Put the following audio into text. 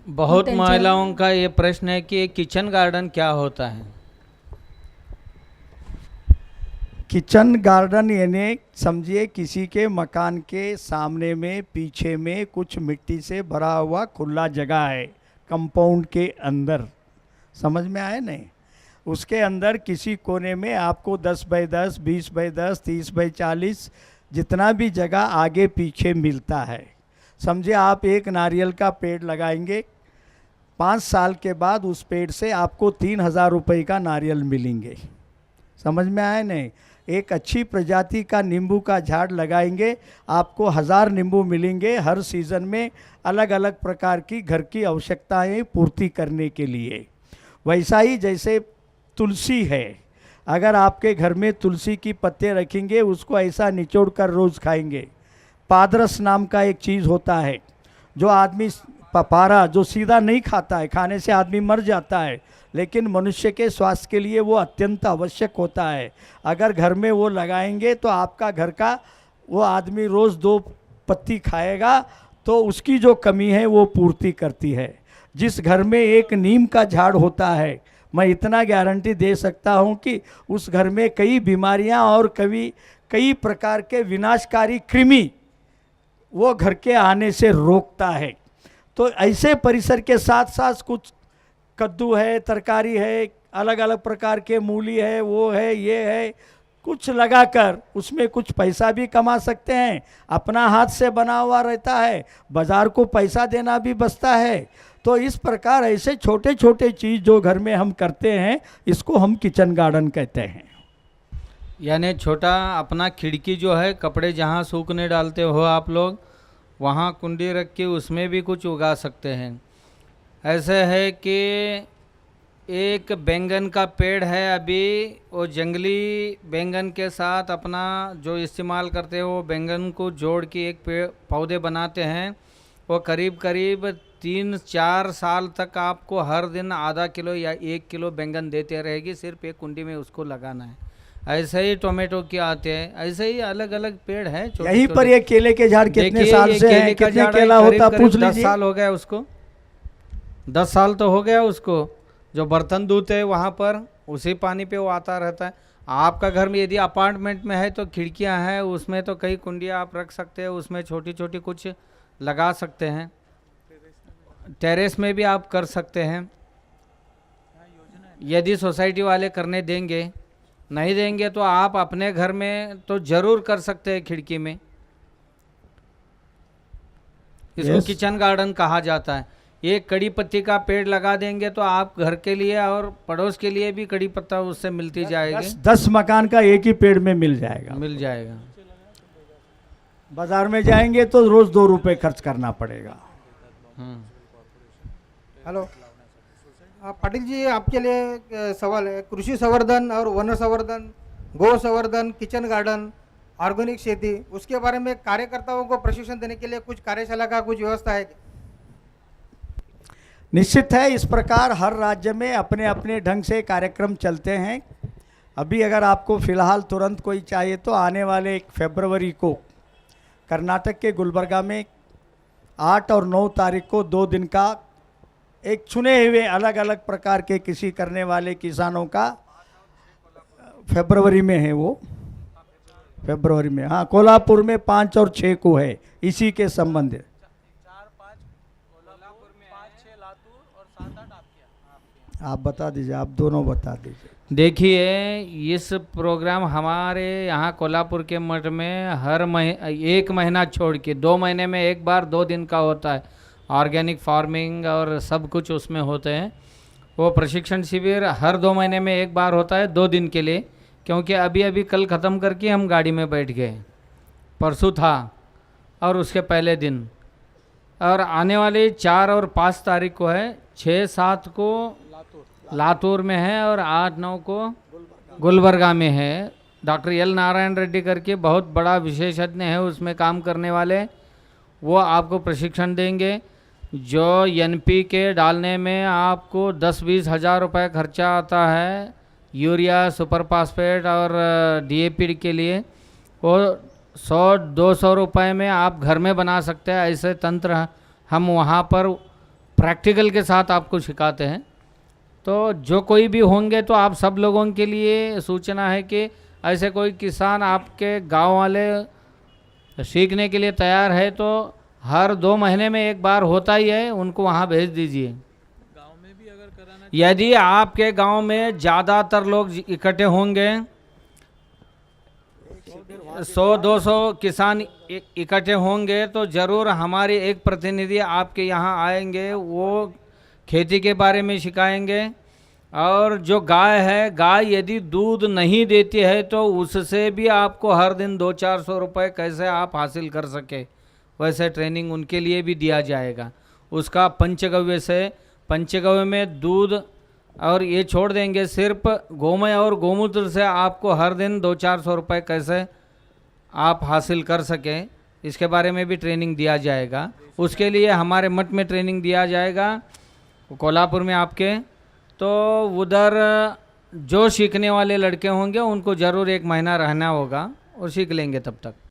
बहुत महिलाओं का ये प्रश्न है कि किचन गार्डन क्या होता है। किचन गार्डन यानी समझिए किसी के मकान के सामने में पीछे में कुछ मिट्टी से भरा हुआ खुला जगह है कंपाउंड के अंदर, समझ में आए नहीं? उसके अंदर किसी कोने में आपको 10 बाई 10, 20 बाई 10, 30 बाई 40 जितना भी जगह आगे पीछे मिलता है। समझिए आप एक नारियल का पेड़ लगाएंगे, 5 साल के बाद उस पेड़ से आपको 3,000 रुपये का नारियल मिलेंगे, समझ में आए नहीं? एक अच्छी प्रजाति का नींबू का झाड़ लगाएंगे, आपको 1000 नींबू मिलेंगे हर सीज़न में, अलग अलग प्रकार की घर की आवश्यकताएं पूर्ति करने के लिए। वैसा ही जैसे तुलसी है, अगर आपके घर में तुलसी की पत्ते रखेंगे, उसको ऐसा निचोड़ कर रोज़ खाएंगे। पादरस नाम का एक चीज़ होता है जो आदमी पपारा जो सीधा नहीं खाता है, खाने से आदमी मर जाता है, लेकिन मनुष्य के स्वास्थ्य के लिए वो अत्यंत आवश्यक होता है। अगर घर में वो लगाएंगे तो आपका घर का वो आदमी रोज़ 2 पत्ती खाएगा तो उसकी जो कमी है वो पूर्ति करती है। जिस घर में एक नीम का झाड़ होता है, मैं इतना गारंटी दे सकता हूँ कि उस घर में कई बीमारियाँ और कई प्रकार के विनाशकारी कृमि वो घर के आने से रोकता है। तो ऐसे परिसर के साथ साथ कुछ कद्दू है, तरकारी है, अलग अलग प्रकार के मूली है, वो है, ये है, कुछ लगाकर उसमें कुछ पैसा भी कमा सकते हैं। अपना हाथ से बना हुआ रहता है, बाज़ार को पैसा देना भी बचता है। तो इस प्रकार ऐसे छोटे छोटे चीज़ जो घर में हम करते हैं, इसको हम किचन गार्डन कहते हैं। यानी छोटा अपना खिड़की जो है, कपड़े जहाँ सूखने डालते हो आप लोग, वहाँ कुंडी रख के उसमें भी कुछ उगा सकते हैं। ऐसे है कि एक बैंगन का पेड़ है, अभी वो जंगली बैंगन के साथ अपना जो इस्तेमाल करते हैं वो बैंगन को जोड़ के एक पौधे बनाते हैं। वो करीब करीब 3-4 साल तक आपको हर दिन आधा किलो या 1 किलो बैंगन देते रहेगी, सिर्फ एक कुंडी में उसको लगाना है। ऐसे ही टोमेटो के आते हैं, ऐसे ही अलग अलग पेड़ हैं। यहीं पर ये केले के झाड़ कितने साल से हैं, कितने केला होता पूछ लीजिए। 10 साल हो गया उसको, 10 साल तो हो गया उसको। जो बर्तन धोते हैं वहाँ पर उसी पानी पे वो आता रहता है। आपका घर में यदि अपार्टमेंट में है तो खिड़कियाँ हैं, उसमें तो कई कुंडियाँ आप रख सकते हैं, उसमें छोटी छोटी कुछ लगा सकते हैं। टेरेस में भी आप कर सकते हैं, यदि सोसाइटी वाले करने देंगे। नहीं देंगे तो आप अपने घर में तो जरूर कर सकते हैं खिड़की में। इसको किचन गार्डन कहा जाता है। एक कड़ी पत्ती का पेड़ लगा देंगे तो आप घर के लिए और पड़ोस के लिए भी कड़ी पत्ता उससे मिलती जाएगी। 10 मकान का एक ही पेड़ में मिल जाएगा। बाजार में जाएंगे तो रोज 2 रुपए खर्च करना पड़ेगा। हेलो पाटिल जी, आपके लिए सवाल है। कृषि संवर्धन और वन संवर्धन, गौ संवर्धन, किचन गार्डन, ऑर्गेनिक खेती, उसके बारे में कार्यकर्ताओं को प्रशिक्षण देने के लिए कुछ कार्यशाला का कुछ व्यवस्था है? निश्चित है। इस प्रकार हर राज्य में अपने अपने ढंग से कार्यक्रम चलते हैं। अभी अगर आपको फ़िलहाल तुरंत कोई चाहिए तो आने वाले 1 फरवरी को कर्नाटक के गुलबर्गा में 8 और 9 तारीख को 2 दिन का एक चुने हुए अलग अलग प्रकार के कृषि करने वाले किसानों का, फरवरी में है वो, फरवरी में, हाँ, कोल्हापुर में 5 और 6 को है इसी के संबंध। 4-5 कोल्हापुर में, 5-6 लातूर और 7-8 आपके। आप बता दीजिए, आप दोनों बता दीजिए। देखिए, इस प्रोग्राम हमारे यहाँ कोल्हापुर के मठ में हर 1 महीना छोड़ के 2 महीने में एक बार 2 दिन का होता है। ऑर्गेनिक फार्मिंग और सब कुछ उसमें होते हैं। वो प्रशिक्षण शिविर हर 2 महीने में एक बार होता है, 2 दिन के लिए। क्योंकि अभी कल ख़त्म करके हम गाड़ी में बैठ गए, परसों था और उसके पहले दिन। और आने वाले 4 और 5 तारीख को है, 6-7 को लातूर में है और 8-9 को गुलबर्गा में है। डॉक्टर एल नारायण रेड्डी करके बहुत बड़ा विशेषज्ञ है उसमें काम करने वाले, वो आपको प्रशिक्षण देंगे। जो NPK डालने में आपको 10-20 हज़ार रुपये खर्चा आता है, यूरिया, सुपर फास्फेट और DAP के लिए, वो 100-200 रुपये में आप घर में बना सकते हैं। ऐसे तंत्र हम वहाँ पर प्रैक्टिकल के साथ आपको सिखाते हैं। तो जो कोई भी होंगे तो आप सब लोगों के लिए सूचना है कि ऐसे कोई किसान आपके गांव वाले सीखने के लिए तैयार है तो हर 2 महीने में एक बार होता ही है, उनको वहाँ भेज दीजिए। गांव में भी अगर कराना यदि आपके गांव में ज़्यादातर लोग इकट्ठे होंगे, 100-200 किसान इकट्ठे होंगे तो ज़रूर हमारे एक प्रतिनिधि आपके यहाँ आएंगे, वो खेती के बारे में सिखाएंगे। और जो गाय है, गाय यदि दूध नहीं देती है तो उससे भी आपको हर दिन 200-400 रुपये कैसे आप हासिल कर सके, वैसे ट्रेनिंग उनके लिए भी दिया जाएगा। उसका पंचगव्य में दूध और ये छोड़ देंगे, सिर्फ गोमय और गोमूत्र से आपको हर दिन 200-400 रुपये कैसे आप हासिल कर सकें, इसके बारे में भी ट्रेनिंग दिया जाएगा। उसके लिए हमारे मठ में ट्रेनिंग दिया जाएगा कोल्हापुर में आपके। तो उधर जो सीखने वाले लड़के होंगे उनको ज़रूर 1 महीना रहना होगा और सीख लेंगे तब तक।